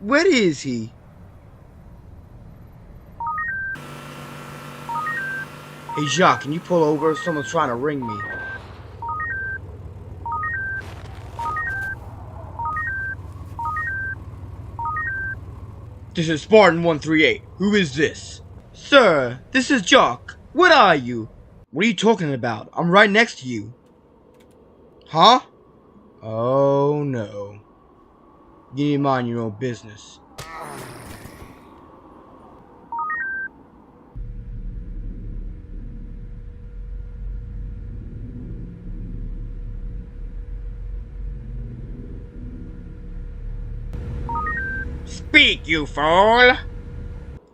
Where is he? Hey, Jacques, can you pull over? Someone's trying to ring me. This is Spartan 138. Who is this? Sir, this is Jacques. What are you? What are you talking about? I'm right next to you. Huh? Oh no. You need to mind your own business. Speak, you fool!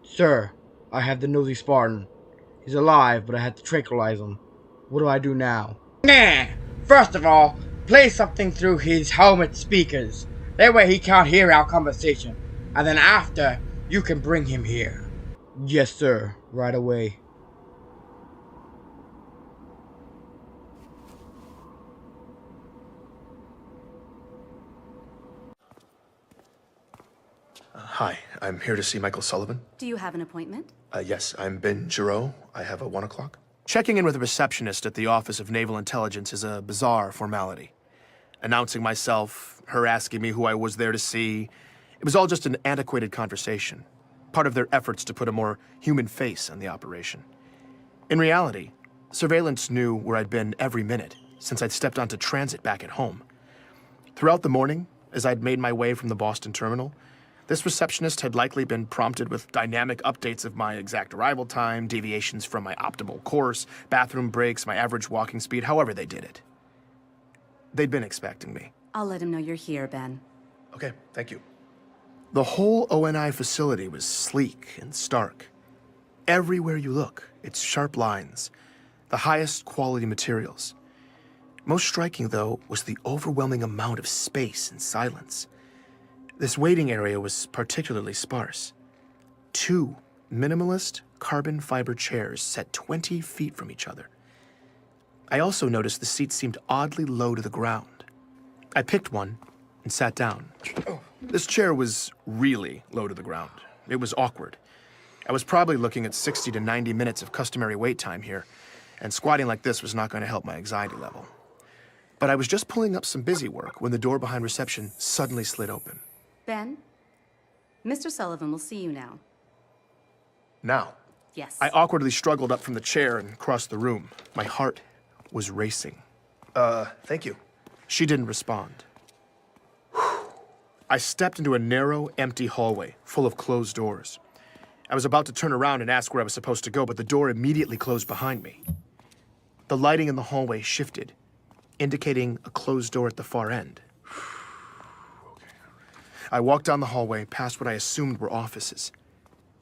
Sir, I have the nosy Spartan. He's alive, but I had to tranquilize him. What do I do now? Nah! First of all, play something through his helmet speakers. That way he can't hear our conversation. And then after, you can bring him here. Yes, sir. Right away. Hi, I'm here to see Michael Sullivan. Do you have an appointment? Yes, I'm Ben Giroux. I have a 1 o'clock. Checking in with a receptionist at the Office of Naval Intelligence is a bizarre formality. Announcing myself, her asking me who I was there to see, it was all just an antiquated conversation, part of their efforts to put a more human face on the operation. In reality, surveillance knew where I'd been every minute since I'd stepped onto transit back at home. Throughout the morning, as I'd made my way from the Boston terminal, this receptionist had likely been prompted with dynamic updates of my exact arrival time, deviations from my optimal course, bathroom breaks, my average walking speed, however they did it. They'd been expecting me. I'll let him know you're here, Ben. Okay, thank you. The whole ONI facility was sleek and stark. Everywhere you look, it's sharp lines, the highest quality materials. Most striking, though, was the overwhelming amount of space and silence. This waiting area was particularly sparse. 2 minimalist carbon fiber chairs set 20 feet from each other. I also noticed the seats seemed oddly low to the ground. I picked one and sat down. This chair was really low to the ground. It was awkward. I was probably looking at 60 to 90 minutes of customary wait time here, and squatting like this was not going to help my anxiety level. But I was just pulling up some busy work when the door behind reception suddenly slid open. Ben, Mr. Sullivan will see you now. Now? Yes. I awkwardly struggled up from the chair and crossed the room. My heart was racing. Thank you. She didn't respond. I stepped into a narrow, empty hallway full of closed doors. I was about to turn around and ask where I was supposed to go, but the door immediately closed behind me. The lighting in the hallway shifted, indicating a closed door at the far end. I walked down the hallway past what I assumed were offices.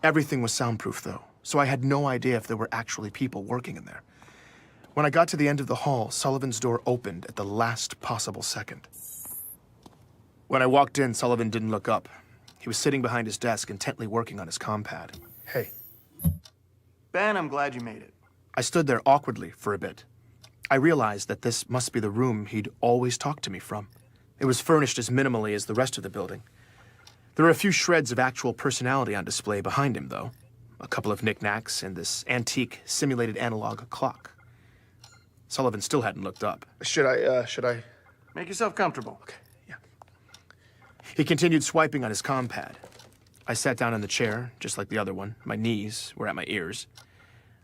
Everything was soundproof, though, so I had no idea if there were actually people working in there. When I got to the end of the hall, Sullivan's door opened at the last possible second. When I walked in, Sullivan didn't look up. He was sitting behind his desk, intently working on his compad. Hey. Ben, I'm glad you made it. I stood there awkwardly for a bit. I realized that this must be the room he'd always talked to me from. It was furnished as minimally as the rest of the building. There were a few shreds of actual personality on display behind him, though. A couple of knickknacks and this antique, simulated analog clock. Sullivan still hadn't looked up. Should I? Make yourself comfortable. Okay, yeah. He continued swiping on his compad. I sat down in the chair, just like the other one. My knees were at my ears.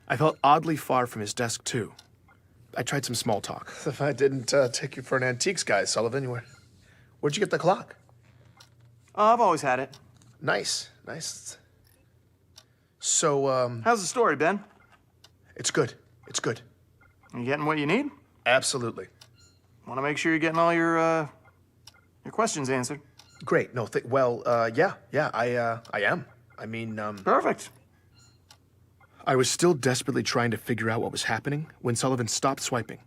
I felt oddly far from his desk, too. I tried some small talk. If I didn't take you for an antiques guy, Sullivan, where'd you get the clock? Oh, I've always had it. Nice. So, How's the story, Ben? It's good. You getting what you need? Absolutely. Want to make sure you're getting all your questions answered. Great. No, yeah, I am. I mean, Perfect. I was still desperately trying to figure out what was happening when Sullivan stopped swiping.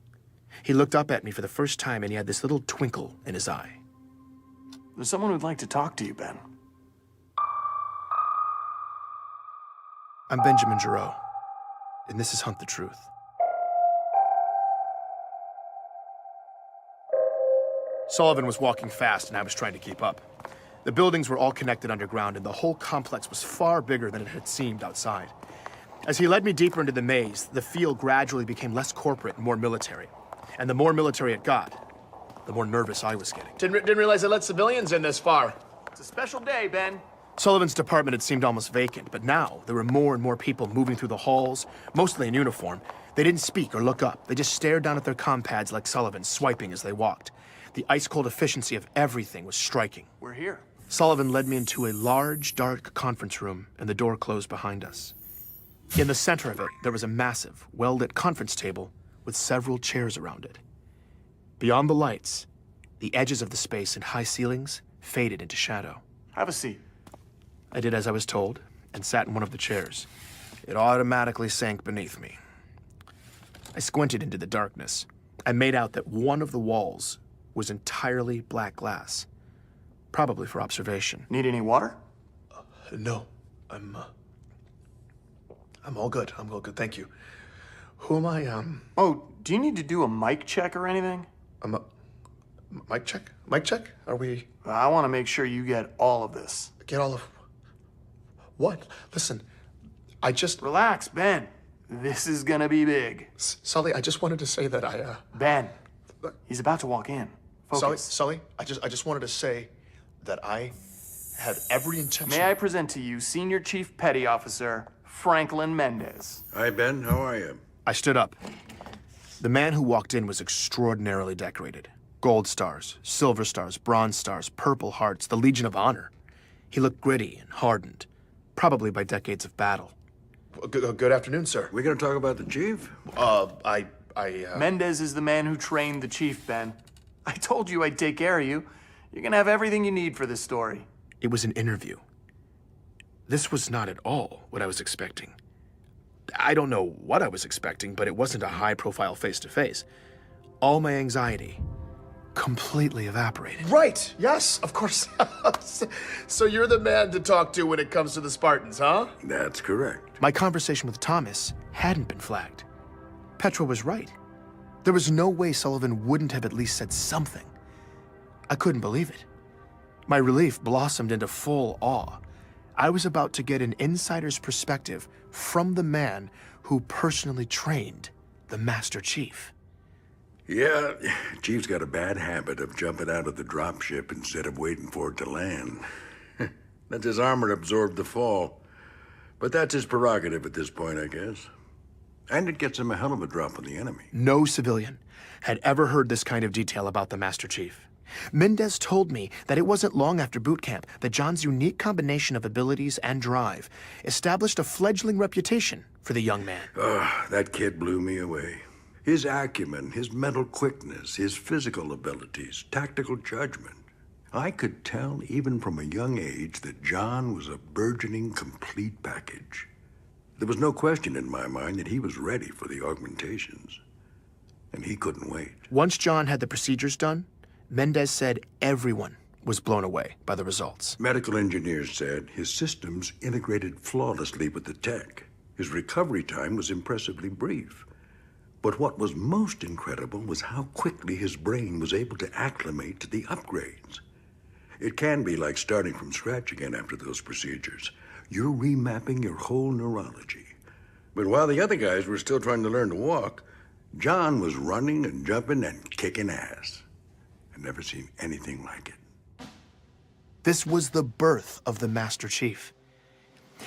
He looked up at me for the first time, and he had this little twinkle in his eye. There's someone who'd like to talk to you, Ben. I'm Benjamin Giroux, and this is Hunt the Truth. Sullivan was walking fast, and I was trying to keep up. The buildings were all connected underground, and the whole complex was far bigger than it had seemed outside. As he led me deeper into the maze, the feel gradually became less corporate and more military. And the more military it got, the more nervous I was getting. Didn't realize they let civilians in this far. It's a special day, Ben. Sullivan's department had seemed almost vacant, but now there were more and more people moving through the halls, mostly in uniform. They didn't speak or look up. They just stared down at their compads like Sullivan, swiping as they walked. The ice-cold efficiency of everything was striking. We're here. Sullivan led me into a large, dark conference room, and the door closed behind us. In the center of it, there was a massive, well-lit conference table with several chairs around it. Beyond the lights, the edges of the space and high ceilings faded into shadow. Have a seat. I did as I was told, and sat in one of the chairs. It automatically sank beneath me. I squinted into the darkness. I made out that one of the walls was entirely black glass, probably for observation. Need any water? No, I'm all good. I'm all good, thank you. Who am I, Oh, do you need to do a mic check or anything? Mic check? Mic check? Are we... I want to make sure you get all of this. Get all of... What? Listen, I just... Relax, Ben. This is gonna be big. Sully, I just wanted to say that Ben, he's about to walk in. Focus. Sully, I just wanted to say that I had every intention... May I present to you Senior Chief Petty Officer Franklin Mendez. Hi, Ben. How are you? I stood up. The man who walked in was extraordinarily decorated. Gold stars, silver stars, bronze stars, purple hearts, the Legion of Honor. He looked gritty and hardened, probably by decades of battle. Good afternoon, sir. We gonna talk about the chief? Mendez is the man who trained the chief, Ben. I told you I'd take care of you. You're gonna have everything you need for this story. It was an interview. This was not at all what I was expecting. I don't know what I was expecting, but it wasn't a high-profile face-to-face. All my anxiety completely evaporated. Right, yes, of course. So you're the man to talk to when it comes to the Spartans, huh? That's correct. My conversation with Thomas hadn't been flagged. Petra was right. There was no way Sullivan wouldn't have at least said something. I couldn't believe it. My relief blossomed into full awe. I was about to get an insider's perspective from the man who personally trained the Master Chief. Yeah, Chief's got a bad habit of jumping out of the dropship instead of waiting for it to land. Let his armor absorb the fall. But that's his prerogative at this point, I guess. And it gets him a hell of a drop on the enemy. No civilian had ever heard this kind of detail about the Master Chief. Mendez told me that it wasn't long after boot camp that John's unique combination of abilities and drive established a fledgling reputation for the young man. That kid blew me away. His acumen, his mental quickness, his physical abilities, tactical judgment. I could tell even from a young age that John was a burgeoning complete package. There was no question in my mind that he was ready for the augmentations. And he couldn't wait. Once John had the procedures done, Mendez said everyone was blown away by the results. Medical engineers said his systems integrated flawlessly with the tech. His recovery time was impressively brief. But what was most incredible was how quickly his brain was able to acclimate to the upgrades. It can be like starting from scratch again after those procedures. You're remapping your whole neurology. But while the other guys were still trying to learn to walk, John was running and jumping and kicking ass. I've never seen anything like it. This was the birth of the Master Chief.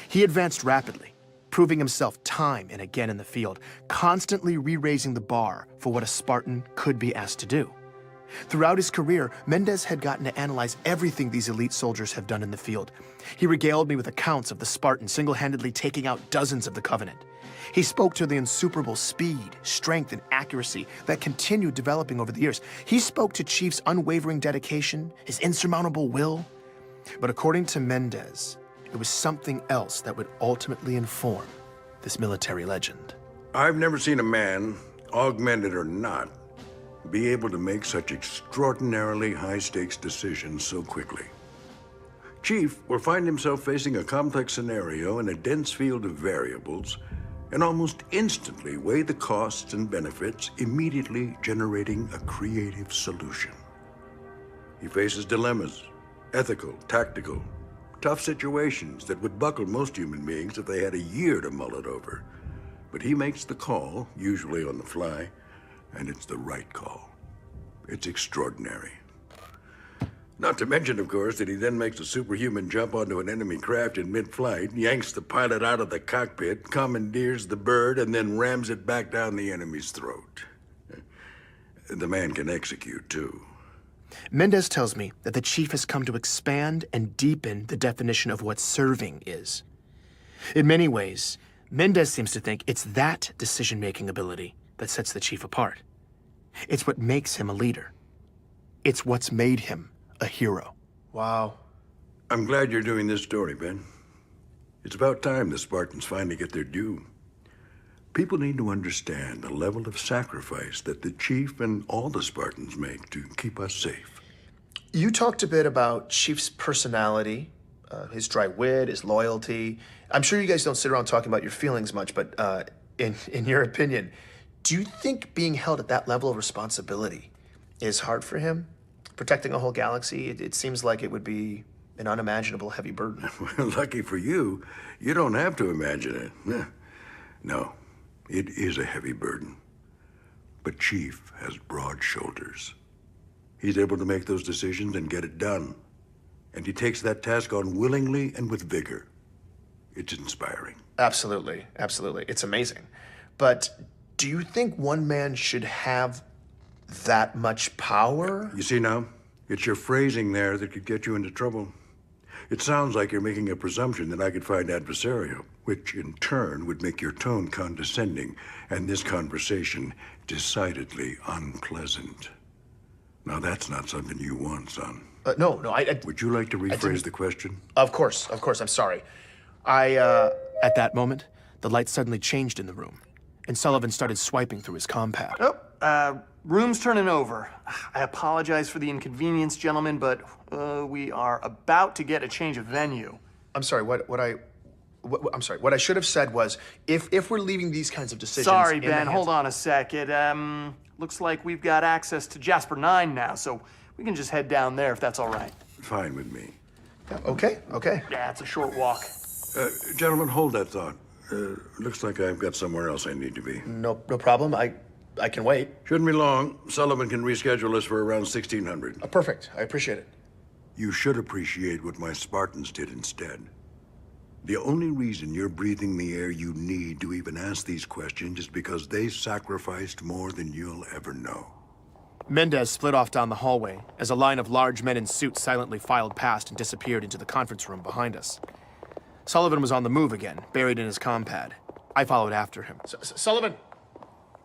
He advanced rapidly, proving himself time and again in the field, constantly re-raising the bar for what a Spartan could be asked to do. Throughout his career, Mendez had gotten to analyze everything these elite soldiers have done in the field. He regaled me with accounts of the Spartan single-handedly taking out dozens of the Covenant. He spoke to the insuperable speed, strength, and accuracy that continued developing over the years. He spoke to Chief's unwavering dedication, his insurmountable will. But according to Mendez, it was something else that would ultimately inform this military legend. I've never seen a man, augmented or not, be able to make such extraordinarily high-stakes decisions so quickly. Chief will find himself facing a complex scenario in a dense field of variables and almost instantly weigh the costs and benefits, immediately generating a creative solution. He faces dilemmas Ethical, tactical, tough situations that would buckle most human beings if they had a year to mull it over. But he makes the call, usually on the fly, and it's the right call. It's extraordinary. Not to mention, of course, that he then makes a superhuman jump onto an enemy craft in mid-flight, yanks the pilot out of the cockpit, commandeers the bird, and then rams it back down the enemy's throat. The man can execute, too. Mendez tells me that the chief has come to expand and deepen the definition of what serving is. In many ways, Mendez seems to think it's that decision-making ability that sets the chief apart. It's what makes him a leader. It's what's made him a hero. Wow. I'm glad you're doing this story, Ben. It's about time the Spartans finally get their due. People need to understand the level of sacrifice that the chief and all the Spartans make to keep us safe. You talked a bit about Chief's personality, his dry wit, his loyalty. I'm sure you guys don't sit around talking about your feelings much, but in your opinion, do you think being held at that level of responsibility is hard for him? Protecting a whole galaxy, it seems like it would be an unimaginable heavy burden. Well, lucky for you, you don't have to imagine it. No, it is a heavy burden. But Chief has broad shoulders. He's able to make those decisions and get it done. And he takes that task on willingly and with vigor. It's inspiring. Absolutely, absolutely. It's amazing. But do you think one man should have that much power? You see now, it's your phrasing there that could get you into trouble. It sounds like you're making a presumption that I could find adversarial, which in turn would make your tone condescending and this conversation decidedly unpleasant. Now that's not something you want, son. No, Would you like to rephrase the question? Of course, I'm sorry. At that moment, the light suddenly changed in the room, and Sullivan started swiping through his compad. Room's turning over. I apologize for the inconvenience, gentlemen, but we are about to get a change of venue. I'm sorry, what I should have said was, if we're leaving these kinds of decisions... Sorry, Ben, hold on a sec. It looks like we've got access to Jasper 9 now, so we can just head down there if that's all right. Fine with me. Okay. Yeah, it's a short walk. Gentlemen, hold that thought. Looks like I've got somewhere else I need to be. No problem. I can wait. Shouldn't be long. Sullivan can reschedule us for around 1600. Perfect. I appreciate it. You should appreciate what my Spartans did instead. The only reason you're breathing the air you need to even ask these questions is because they sacrificed more than you'll ever know. Mendez split off down the hallway as a line of large men in suits silently filed past and disappeared into the conference room behind us. Sullivan was on the move again, buried in his compad. I followed after him. Sullivan.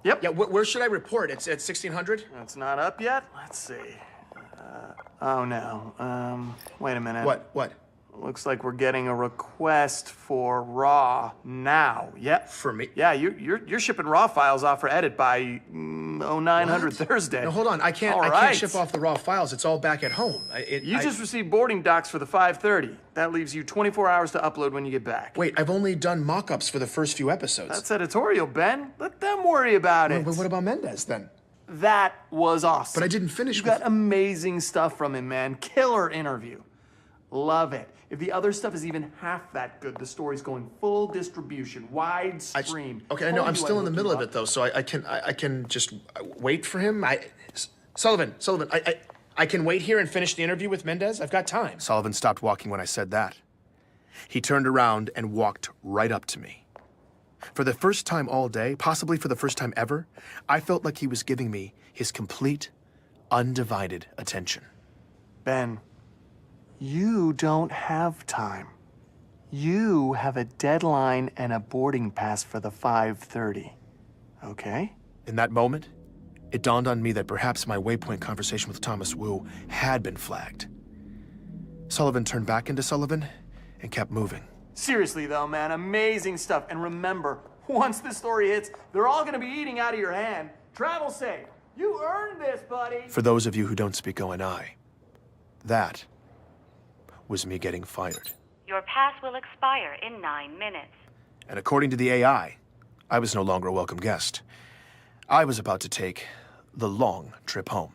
Yep. Yeah, where should I report? It's at 1600? It's not up yet? Let's see. Oh, no. Wait a minute. What? Looks like we're getting a request for raw now. Yep. For me? Yeah, you're shipping raw files off for edit by 0900 Thursday. No, hold on. I can't ship off the raw files. It's all back at home. You just received boarding docs for the 5:30. That leaves you 24 hours to upload when you get back. Wait, I've only done mock-ups for the first few episodes. That's editorial, Ben. Let them worry about it. But what about Mendez, then? That was awesome. But I didn't finish You with... got amazing stuff from him, man. Killer interview. Love it. If the other stuff is even half that good, the story's going full distribution, wide stream. Okay, I know. I'm still in the middle of it, though, so I can just wait for him. Sullivan, I can wait here and finish the interview with Mendez? I've got time. Sullivan stopped walking when I said that. He turned around and walked right up to me. For the first time all day, possibly for the first time ever, I felt like he was giving me his complete, undivided attention. Ben, you don't have time. You have a deadline and a boarding pass for the 5:30. Okay? In that moment, it dawned on me that perhaps my waypoint conversation with Thomas Wu had been flagged. Sullivan turned back into Sullivan and kept moving. Seriously, though, man, amazing stuff. And remember, once this story hits, they're all gonna be eating out of your hand. Travel safe. You earned this, buddy. For those of you who don't speak ONI, that was me getting fired. Your pass will expire in 9 minutes. And according to the AI, I was no longer a welcome guest. I was about to take the long trip home.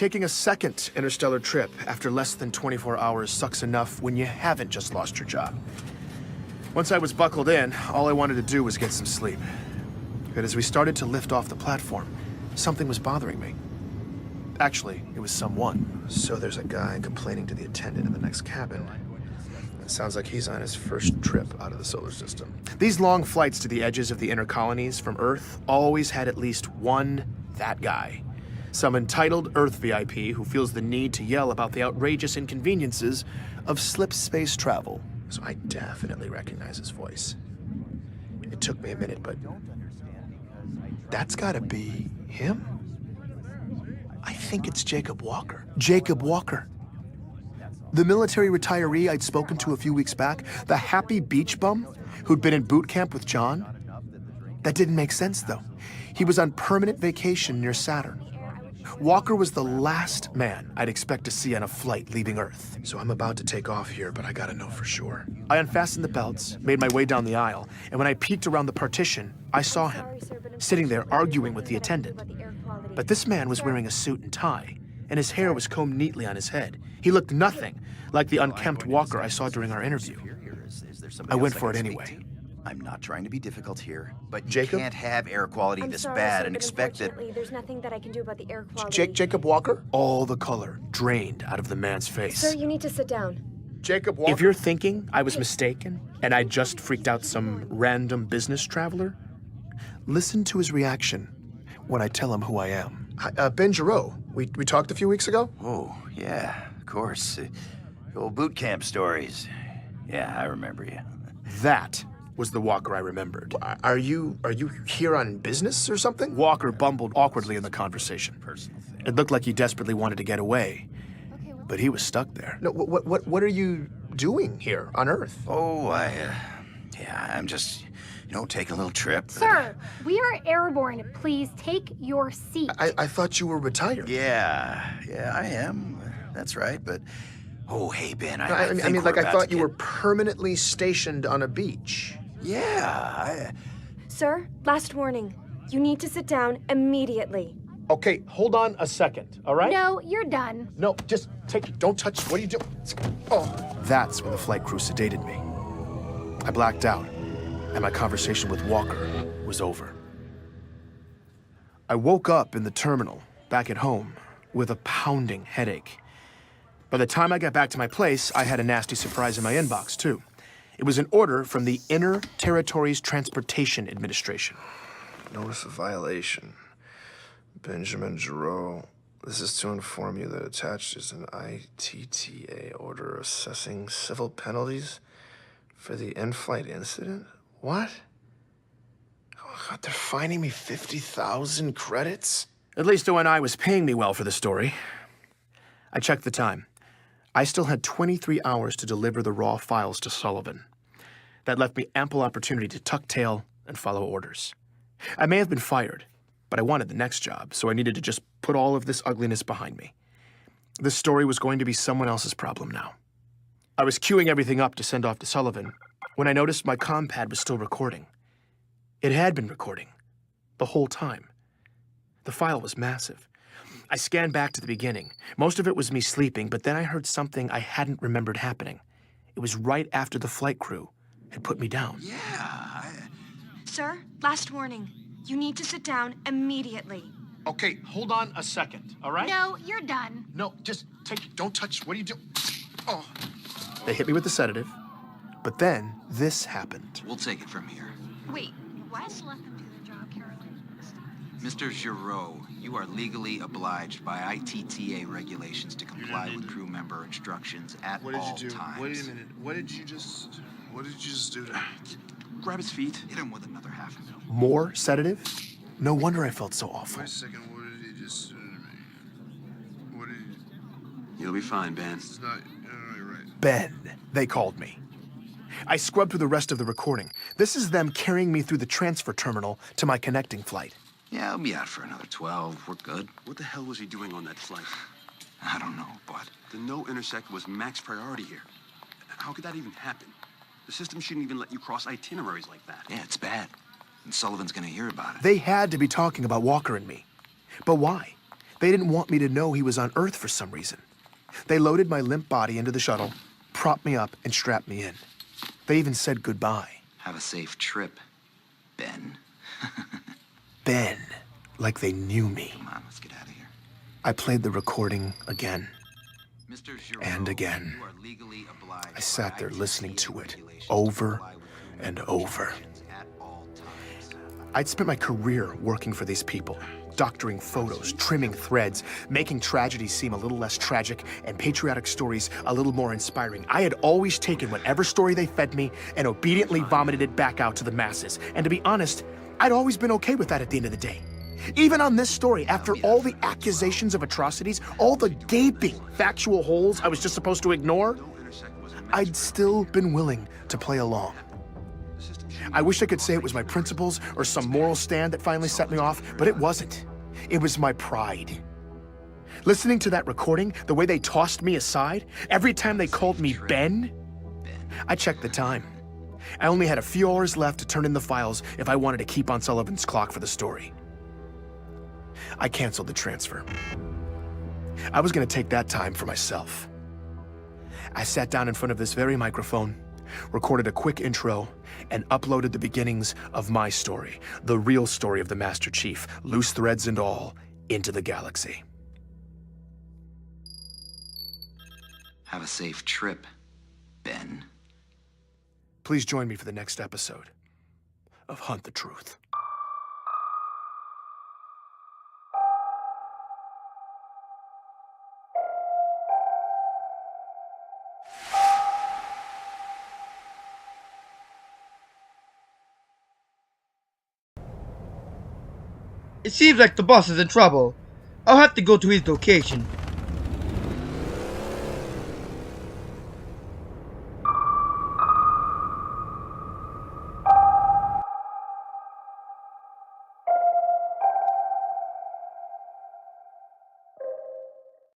taking a second interstellar trip after less than 24 hours sucks enough when you haven't just lost your job. Once I was buckled in, all I wanted to do was get some sleep. But as we started to lift off the platform, something was bothering me. Actually, it was someone. So there's a guy complaining to the attendant in the next cabin. It sounds like he's on his first trip out of the solar system. These long flights to the edges of the inner colonies from Earth always had at least one that guy. Some entitled Earth VIP who feels the need to yell about the outrageous inconveniences of slip space travel. So I definitely recognize his voice. It took me a minute, but that's gotta be him? I think it's Jacob Walker. Jacob Walker. The military retiree I'd spoken to a few weeks back, the happy beach bum who'd been in boot camp with John. That didn't make sense, though. He was on permanent vacation near Saturn. Walker was the last man I'd expect to see on a flight leaving Earth. So I'm about to take off here, but I gotta know for sure. I unfastened the belts, made my way down the aisle, and when I peeked around the partition, I saw him, sitting there arguing with the attendant. But this man was wearing a suit and tie, and his hair was combed neatly on his head. He looked nothing like the unkempt Walker I saw during our interview. I went for it anyway. I'm not trying to be difficult here, but you Jacob? can't have air quality this bad and expect that... There's nothing that I can do about the air quality. Jacob Walker? All the color drained out of the man's face. Sir, you need to sit down. Jacob Walker? If you're thinking I was mistaken and I just freaked out some random business traveler, listen to his reaction when I tell him who I am. Ben Giroux. We talked a few weeks ago? Oh, yeah, of course. Old boot camp stories. Yeah, I remember you. That was the Walker I remembered. Are you here on business or something? Walker bumbled awkwardly in the conversation. It looked like he desperately wanted to get away, but he was stuck there. No, what are you doing here on Earth? Oh, I'm just, taking a little trip. Sir, we are airborne. Please take your seat. I thought you were retired. Yeah, I am. That's right, but... Oh, hey, Ben, I I thought you were permanently stationed on a beach. Yeah, Sir, last warning. You need to sit down immediately. Okay, hold on a second, all right? No, you're done. No, just take it. Don't touch. What are you doing? Oh. That's when the flight crew sedated me. I blacked out, and my conversation with Walker was over. I woke up in the terminal, back at home, with a pounding headache. By the time I got back to my place, I had a nasty surprise in my inbox, too. It was an order from the Inner Territories Transportation Administration. Notice of violation. Benjamin Giroux. This is to inform you that attached is an ITTA order assessing civil penalties for the in-flight incident? What? Oh, God, they're fining me 50,000 credits? At least ONI was paying me well for the story. I checked the time. I still had 23 hours to deliver the raw files to Sullivan. That left me ample opportunity to tuck tail and follow orders. I may have been fired, but I wanted the next job, so I needed to just put all of this ugliness behind me. This story was going to be someone else's problem now. I was queuing everything up to send off to Sullivan when I noticed my comm pad was still recording. It had been recording the whole time. The file was massive. I scanned back to the beginning. Most of it was me sleeping, but then I heard something I hadn't remembered happening. It was right after the flight crew had put me down. Yeah. Sir, last warning. You need to sit down immediately. Okay, hold on a second, all right? No, you're done. No, just take it. Don't touch. What are you doing? Oh. They hit me with the sedative, but then this happened. We'll take it from here. Wait, what? Just let them do their job, Caroline. Mr. Giroux, you are legally obliged by ITTA regulations to comply with crew member instructions at all times. Wait a minute. What did you just do to... Grab his feet, hit him with another $500,000. More sedative? No wonder I felt so awful. Wait a second, what did he just do to me? What did he... You'll be fine, Ben. It's not... you're right. Ben, they called me. I scrubbed through the rest of the recording. This is them carrying me through the transfer terminal to my connecting flight. Yeah, I'll be out for another 12. We're good. What the hell was he doing on that flight? I don't know, but... The no intersect was max priority here. How could that even happen? The system shouldn't even let you cross itineraries like that. Yeah, it's bad. And Sullivan's gonna hear about it. They had to be talking about Walker and me. But why? They didn't want me to know he was on Earth for some reason. They loaded my limp body into the shuttle, propped me up, and strapped me in. They even said goodbye. Have a safe trip, Ben. Ben, like they knew me. Come on, let's get out of here. I played the recording again. Mr. Giroux, And again. you are legally obliged I sat there by listening ITCA to it regulations over comply with crew and member over. instructions at all times. I'd spent my career working for these people, doctoring photos, trimming threads, making tragedy seem a little less tragic and patriotic stories a little more inspiring. I had always taken whatever story they fed me and obediently vomited it back out to the masses. And to be honest, I'd always been okay with that at the end of the day. Even on this story, after all the accusations of atrocities, all the gaping factual holes I was just supposed to ignore, I'd still been willing to play along. I wish I could say it was my principles or some moral stand that finally set me off, but it wasn't. It was my pride. Listening to that recording, the way they tossed me aside, every time they called me Ben, I checked the time. I only had a few hours left to turn in the files if I wanted to keep on Sullivan's clock for the story. I canceled the transfer. I was going to take that time for myself. I sat down in front of this very microphone, recorded a quick intro, and uploaded the beginnings of my story, the real story of the Master Chief, loose threads and all, into the galaxy. Have a safe trip, Ben. Please join me for the next episode of Hunt the Truth. It seems like the boss is in trouble. I'll have to go to his location.